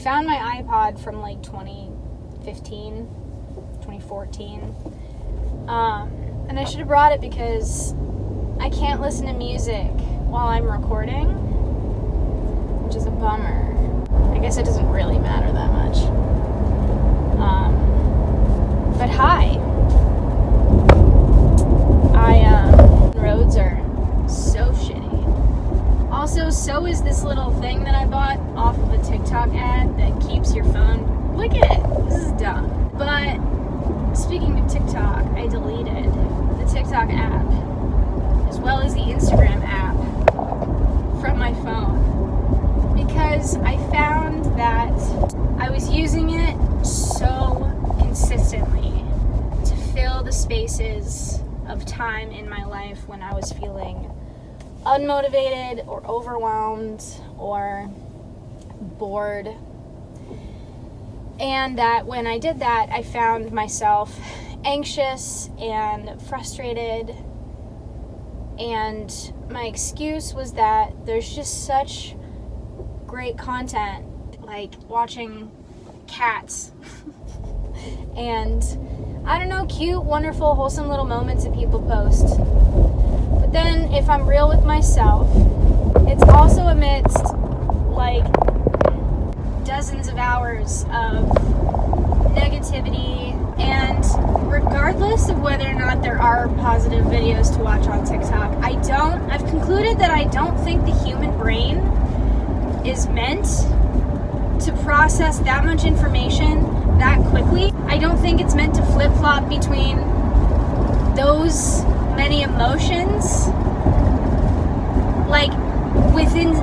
found my iPod from like 2015, 2014. And I should have brought it because I can't listen to music while I'm recording, which is a bummer. I guess it doesn't really matter that much. But hi. Roads are so shitty. Also, so is this little thing that I bought off of a TikTok ad that keeps your phone. Look at it. This is dumb. But speaking of TikTok, I deleted the TikTok app as well as the Instagram app from my phone because I found that I was using it so consistently to fill the spaces of time in my life when I was feeling unmotivated or overwhelmed or bored. And that when I did that, I found myself anxious and frustrated. And my excuse was that there's just such great content, like watching cats and I don't know, cute, wonderful, wholesome little moments that people post. But then if I'm real with myself, it's also amidst like dozens of hours of negativity, and regardless of whether or not there are positive videos to watch on TikTok, I've concluded that I don't think the human brain is meant to process that much information that quickly. I don't think it's meant to flip-flop between those many emotions like within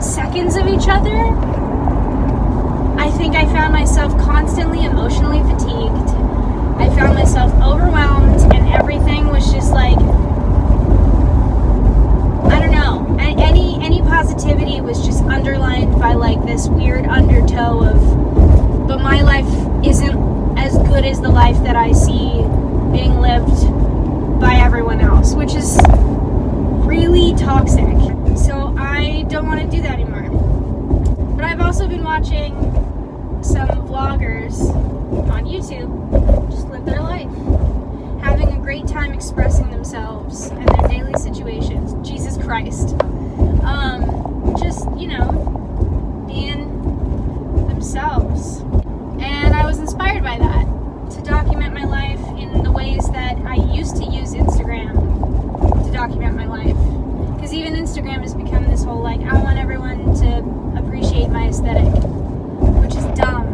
seconds of each other. I think I found myself constantly emotionally fatigued. I found myself overwhelmed and everything was just like, I don't know, any positivity was just underlined by like this weird undertow of, but my life isn't as good as the life that I see being lived by everyone else, which is really toxic. So I don't want to do that anymore. But I've also been watching some vloggers on YouTube just live their life, having a great time expressing themselves and their daily situations. Jesus Christ. Just, you know, being themselves. And I was inspired by that to document my life in the ways that I used to use Instagram to document my life. Because even Instagram has become this whole, like, I want everyone to appreciate my aesthetic, which is dumb.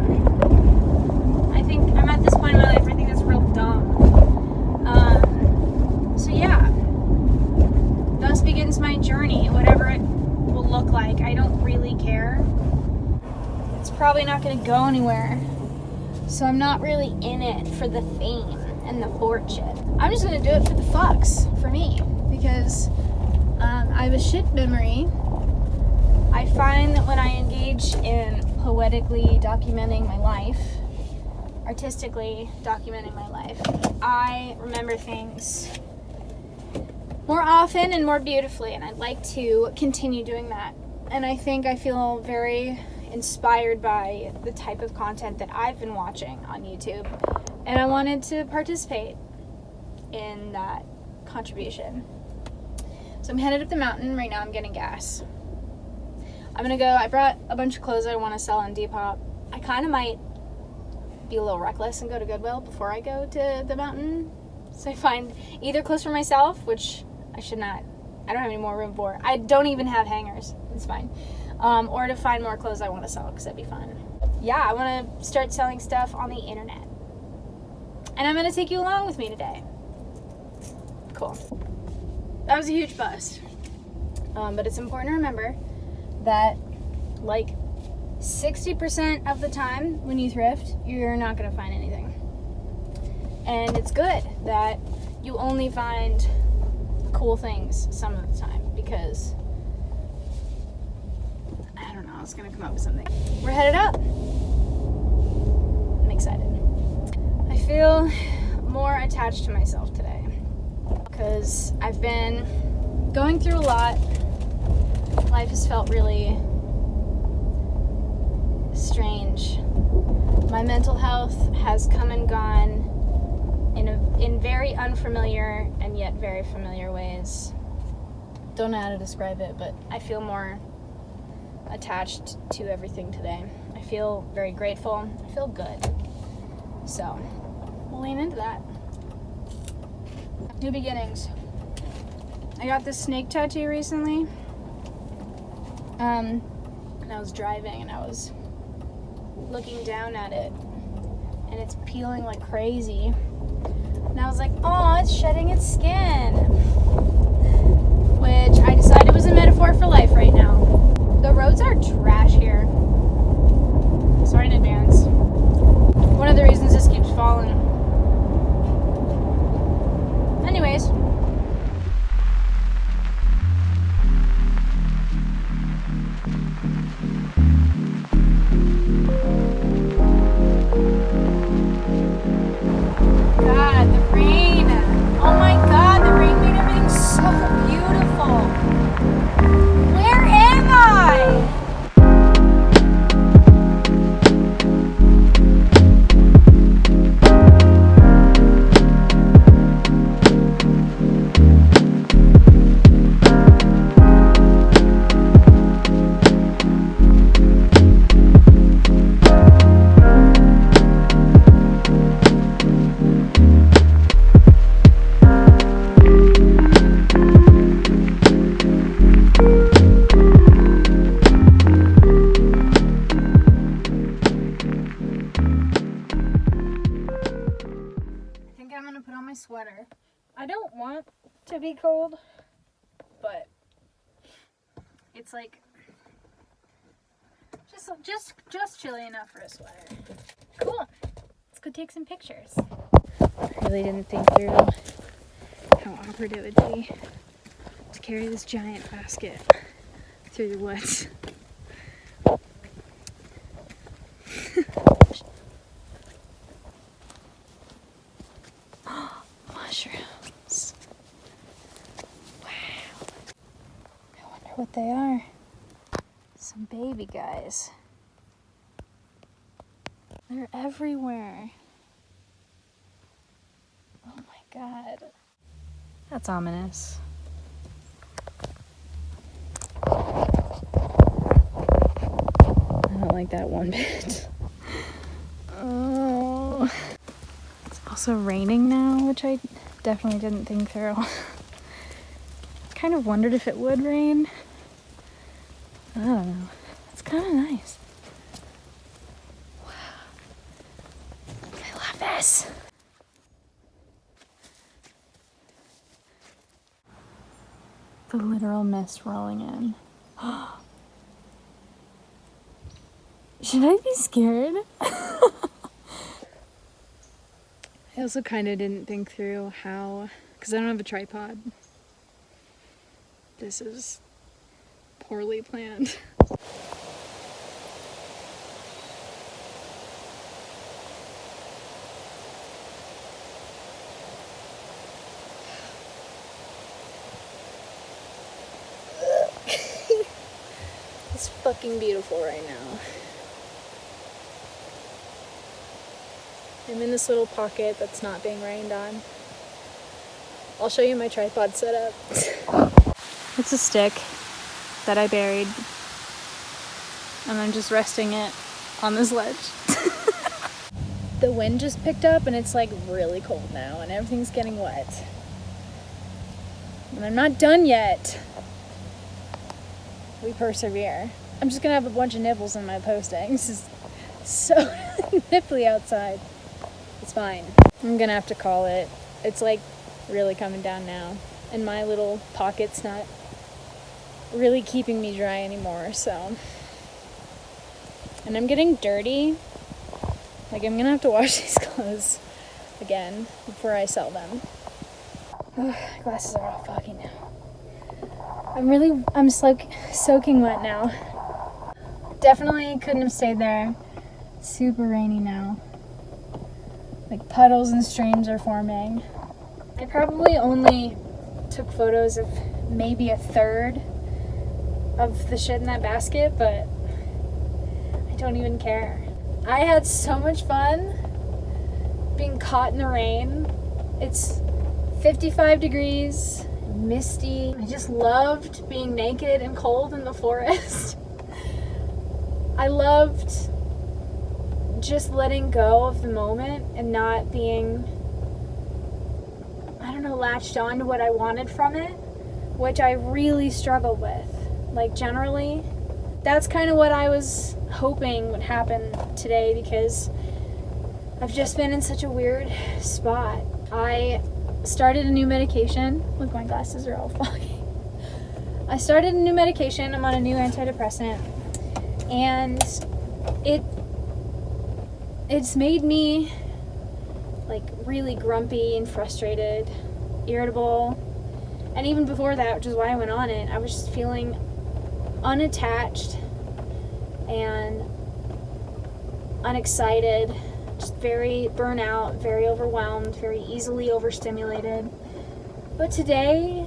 I think I'm at this point in my life where I think that's real dumb. So yeah, thus begins my journey, whatever it will look like. I don't really care. It's probably not going to go anywhere. So I'm not really in it for the fame and the fortune. I'm just going to do it for the fucks, for me. Because I have a shit memory. I find that when I engage in poetically documenting my life, artistically documenting my life, I remember things more often and more beautifully, and I'd like to continue doing that. And I think I feel very inspired by the type of content that I've been watching on YouTube, and I wanted to participate in that contribution. So I'm headed up the mountain right now. I'm getting gas. I brought a bunch of clothes I want to sell on Depop. I kind of might be a little reckless and go to Goodwill before I go to the mountain, so I find either clothes for myself, which I should not, I don't have any more room for. I don't even have hangers. It's fine. Or to find more clothes I want to sell, because that'd be fun. Yeah, I want to start selling stuff on the internet. And I'm going to take you along with me today. Cool. That was a huge bust. But it's important to remember that, like, 60% of the time when you thrift, you're not going to find anything. And it's good that you only find cool things some of the time, because I don't know, I was gonna come up with something. We're headed up. I'm excited. I feel more attached to myself today because I've been going through a lot. Life has felt really strange. My mental health has come and gone in very unfamiliar and yet very familiar ways. Don't know how to describe it, but I feel more attached to everything today. I feel very grateful. I feel good. So, we'll lean into that. New beginnings. I got this snake tattoo recently. And I was driving and I was looking down at it. And it's peeling like crazy. And I was like, oh, it's shedding its skin. Which I decided was a metaphor for life right now. The roads are trash here. Sorry in advance. One of the reasons this keeps falling. Anyways. God, the rain. Oh my God, the rain made everything so beautiful. Where am I? Sweater. I don't want to be cold, but it's like just chilly enough for a sweater. Cool. Let's go take some pictures. I really didn't think through how awkward it would be to carry this giant basket through the woods. Mushrooms. Wow. I wonder what they are. Some baby guys. They're everywhere. Oh my God. That's ominous. I don't like that one bit. Oh. It's also raining now, which I definitely didn't think through. Kind of wondered if it would rain. I don't know. It's kind of nice. Wow. I love this. The literal mist rolling in. Should I be scared? I also kind of didn't think through how, because I don't have a tripod. This is poorly planned. It's fucking beautiful right now. I'm in this little pocket that's not being rained on. I'll show you my tripod setup. It's a stick that I buried, and I'm just resting it on this ledge. The wind just picked up and it's like really cold now and everything's getting wet. And I'm not done yet. We persevere. I'm just gonna have a bunch of nipples in my posting. This is so nipply outside. It's fine. I'm gonna have to call it. It's like really coming down now. And my little pocket's not really keeping me dry anymore, so. And I'm getting dirty. Like, I'm gonna have to wash these clothes again before I sell them. Glasses are all foggy now. I'm soaking wet now. Definitely couldn't have stayed there. Super rainy now. Like, puddles and streams are forming. I probably only took photos of maybe a third of the shit in that basket, but I don't even care. I had so much fun being caught in the rain. It's 55 degrees, misty. I just loved being naked and cold in the forest. I loved just letting go of the moment and not being, I don't know, latched on to what I wanted from it, which I really struggled with. Like, generally, that's kind of what I was hoping would happen today, because I've just been in such a weird spot. I started a new medication. Look, my glasses are all foggy. I started a new medication. I'm on a new antidepressant, and it's made me like really grumpy and frustrated, irritable. And even before that, which is why I went on it, I was just feeling unattached and unexcited, just very burnout, very overwhelmed, very easily overstimulated. But today,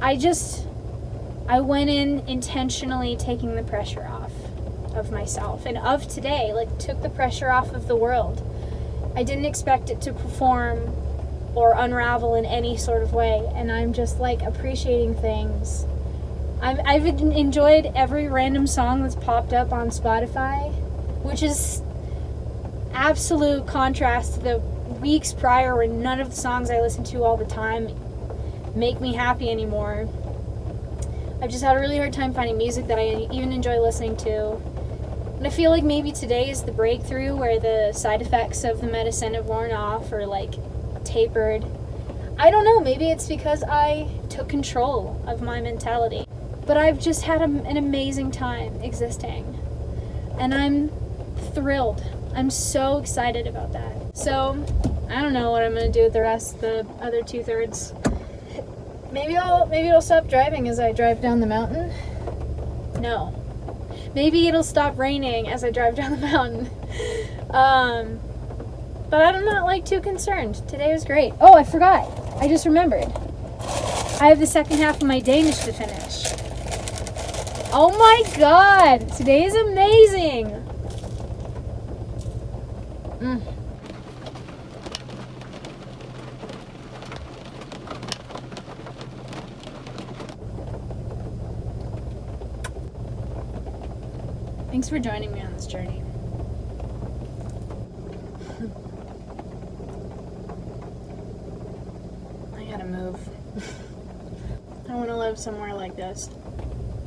I went in intentionally taking the pressure off of myself and of today, like took the pressure off of the world. I didn't expect it to perform or unravel in any sort of way, and I'm just like appreciating things. I've enjoyed every random song that's popped up on Spotify, which is absolute contrast to the weeks prior where none of the songs I listen to all the time make me happy anymore. I've just had a really hard time finding music that I even enjoy listening to. And I feel like maybe today is the breakthrough where the side effects of the medicine have worn off or like tapered. I don't know, maybe it's because I took control of my mentality. But I've just had an amazing time existing. And I'm thrilled. I'm so excited about that. So, I don't know what I'm going to do with the rest, the other 2/3. Maybe I'll stop driving as I drive down the mountain. No. Maybe it'll stop raining as I drive down the mountain. But I'm not like too concerned. Today was great. Oh, I forgot. I just remembered. I have the second half of my Danish to finish. Oh my god! Today is amazing! Thanks for joining me on this journey. I gotta move. I want to live somewhere like this,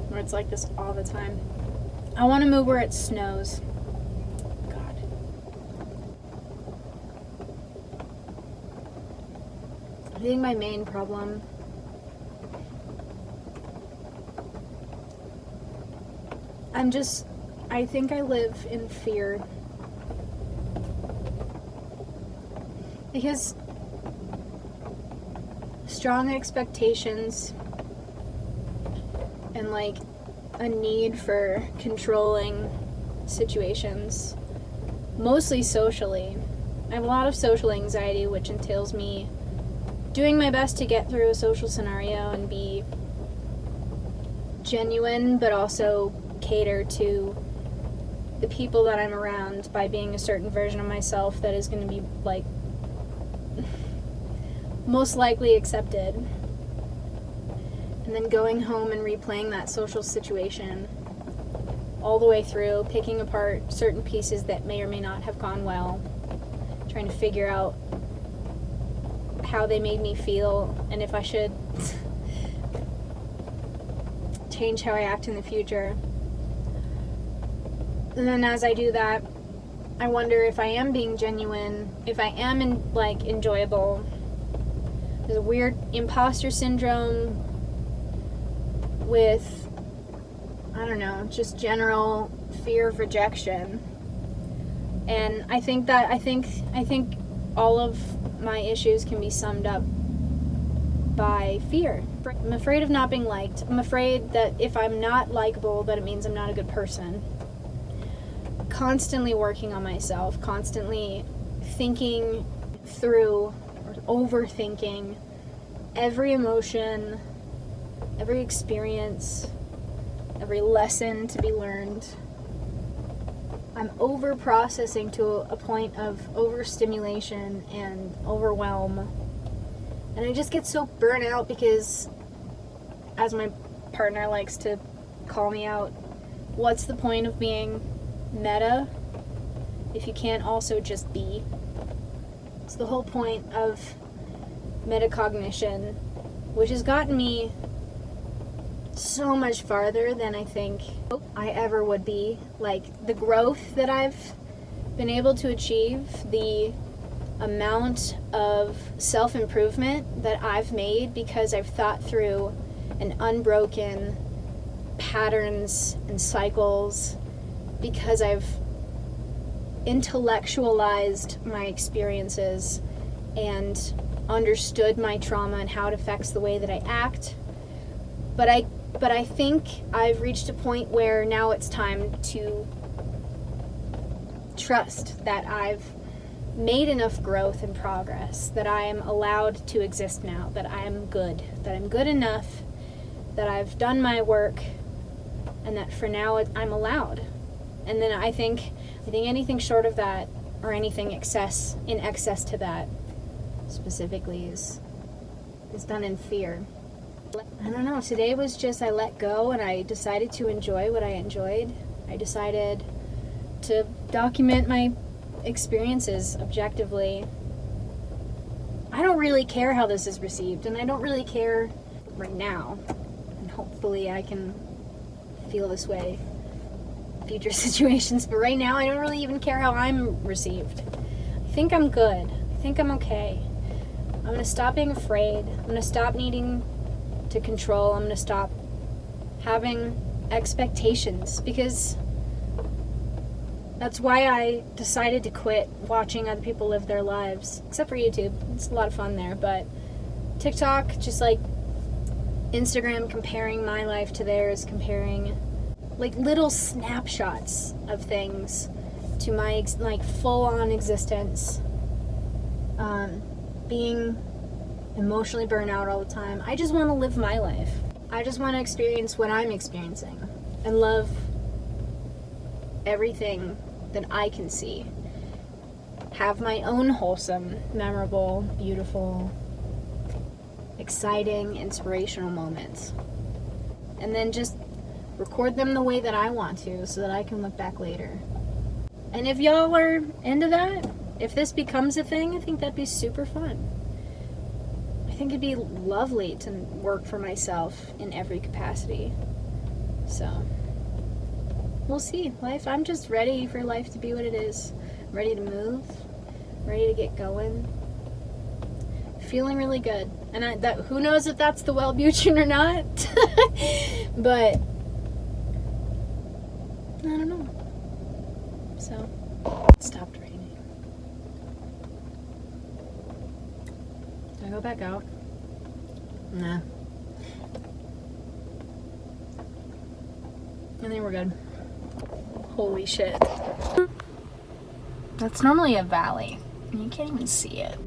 where it's like this all the time. I want to move where it snows. God. I think my main problem I think I live in fear. Because strong expectations and like a need for controlling situations, mostly socially. I have a lot of social anxiety, which entails me doing my best to get through a social scenario and be genuine, but also cater to the people that I'm around by being a certain version of myself that is going to be like most likely accepted, and then going home and replaying that social situation all the way through, picking apart certain pieces that may or may not have gone well, trying to figure out how they made me feel and if I should change how I act in the future. And then as I do that, I wonder if I am being genuine, if I am enjoyable. There's a weird imposter syndrome with, I don't know, just general fear of rejection. And I think all of my issues can be summed up by fear. I'm afraid of not being liked. I'm afraid that if I'm not likable, that it means I'm not a good person. Constantly working on myself, constantly thinking through or overthinking every emotion, every experience, every lesson to be learned. I'm over processing to a point of overstimulation and overwhelm. And I just get so burnt out because, as my partner likes to call me out, what's the point of being meta if you can't also just be? It's the whole point of metacognition, which has gotten me so much farther than I think I ever would be. Like, the growth that I've been able to achieve, the amount of self-improvement that I've made because I've thought through an unbroken patterns and cycles, because I've intellectualized my experiences and understood my trauma and how it affects the way that I act. But I think I've reached a point where now it's time to trust that I've made enough growth and progress, that I am allowed to exist now, that I am good, that I'm good enough, that I've done my work, and that for now I'm allowed. And then I think anything short of that, or anything in excess to that specifically, is done in fear. I don't know, today was just, I let go and I decided to enjoy what I enjoyed. I decided to document my experiences objectively. I don't really care how this is received, and I don't really care right now. And hopefully I can feel this way in future situations, but right now I don't really even care how I'm received. I think I'm good. I think I'm okay. I'm gonna stop being afraid. I'm gonna stop needing to control. I'm gonna stop having expectations, because that's why I decided to quit watching other people live their lives, except for YouTube. It's a lot of fun there, but TikTok, just like Instagram, comparing my life to theirs, comparing like little snapshots of things to my like full-on existence, being emotionally burnt out all the time. I just want to live my life. I just want to experience what I'm experiencing and love everything that I can see. Have my own wholesome, memorable, beautiful, exciting, inspirational moments. And then just record them the way that I want to, so that I can look back later. And if y'all are into that, if this becomes a thing, I think that'd be super fun. I think it'd be lovely to work for myself in every capacity. So, we'll see. I'm just ready for life to be what it is. I'm ready to move, ready to get going. Feeling really good. And who knows if that's the Wellbutrin or not? But I don't know. So, it stopped raining. Do I go back out? Nah. I think we're good. Holy shit. That's normally a valley, and you can't even see it.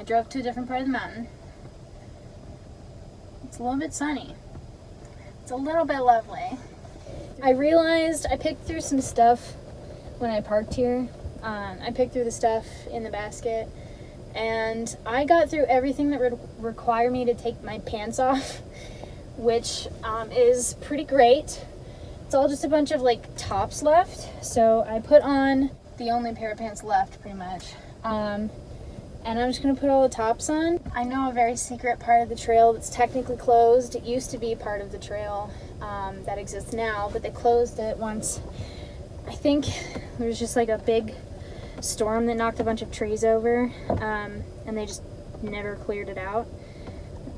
Drove to a different part of the mountain. It's a little bit sunny. It's a little bit lovely. I realized I picked through some stuff when I parked here. I picked through the stuff in the basket, and I got through everything that would require me to take my pants off, which is pretty great. It's all just a bunch of like tops left, so I put on the only pair of pants left pretty much. And I'm just going to put all the tops on. I know a very secret part of the trail that's technically closed. It used to be part of the trail that exists now, but they closed it once. I think there was just like a big storm that knocked a bunch of trees over, and they just never cleared it out.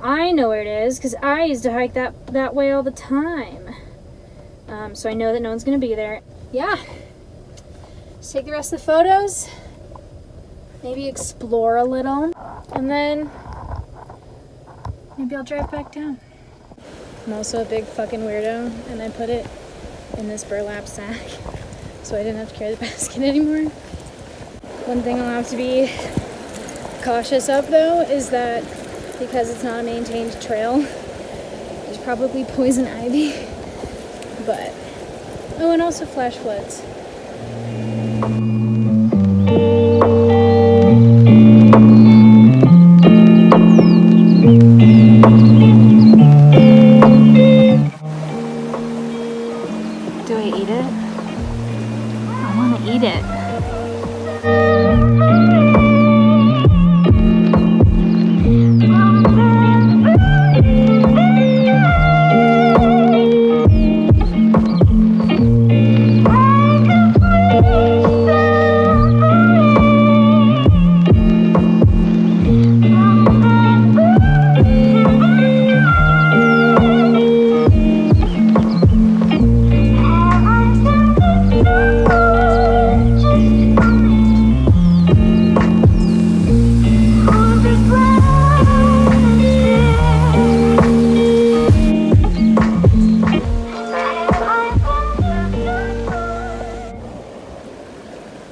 I know where it is because I used to hike that way all the time. So I know that no one's going to be there. Yeah. Just take the rest of the photos. Maybe explore a little, and then Maybe I'll drive back down. I'm also a big fucking weirdo, and I put it in this burlap sack so I didn't have to carry the basket anymore. One thing I'll have to be cautious of though is that because it's not a maintained trail, there's probably poison ivy. But oh, and also flash floods. Do I eat it? I want to eat it.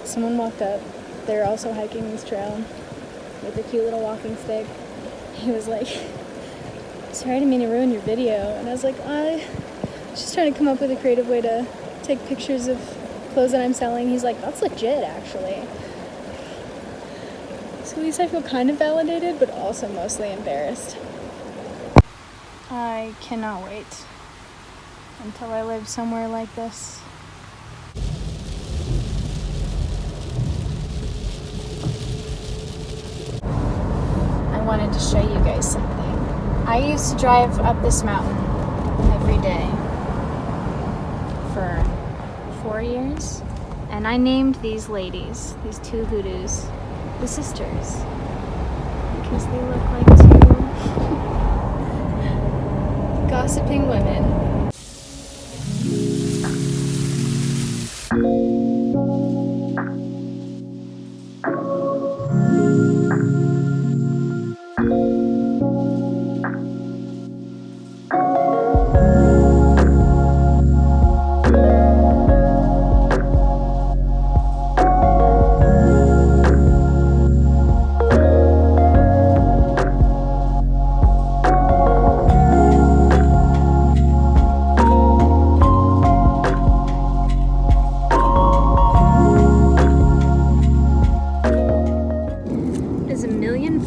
Someone walked up. They were also hiking this trail with a cute little walking stick. He was like, sorry, I didn't mean to ruin your video. And I was like, I was just trying to come up with a creative way to take pictures of clothes that I'm selling. He's like, that's legit, actually. So at least I feel kind of validated, but also mostly embarrassed. I cannot wait until I live somewhere like this. I wanted to show you guys something. I used to drive up this mountain every day for 4 years, and I named these ladies, these two hoodoos, the sisters, because they look like two gossiping women.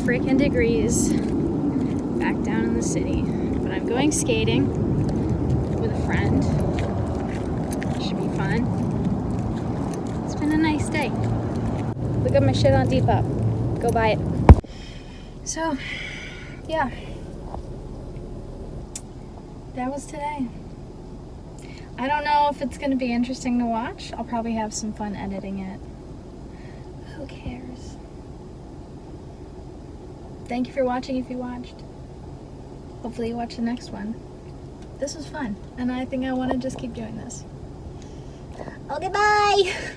Frickin' degrees back down in the city, but I'm going skating with a friend. Should be fun. It's been a nice day. Look at my shit on Depop. Go buy it. So, yeah, that was today. I don't know if it's gonna be interesting to watch. I'll probably have some fun editing it. Who cares? Thank you for watching if you watched. Hopefully you watch the next one. This was fun, and I think I want to just keep doing this. Okay, bye!